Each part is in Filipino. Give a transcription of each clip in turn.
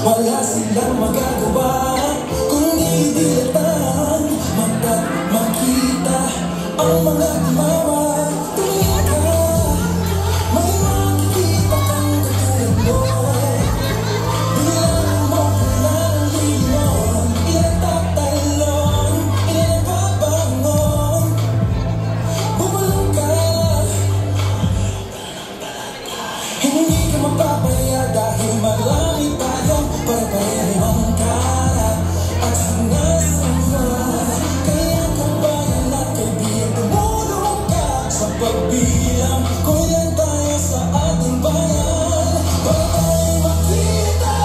Wala silang magagawa kung didilatang mata't makita ang mga timawa. Tingin ka, may makikita kang katulad mo. Bilang mo kailang limon, ilang tatalon, ilang babangon. Bumulong ka, hindi ka mapapaya dahil marami tayong pare-parehong karat at sinasama. Kaya kabayan at kaibigan, tumulong ka sa pagbilang kung ilan tayo sa ating bayan para tayo makita.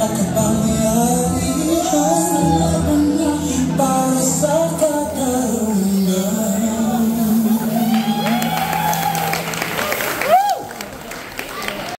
At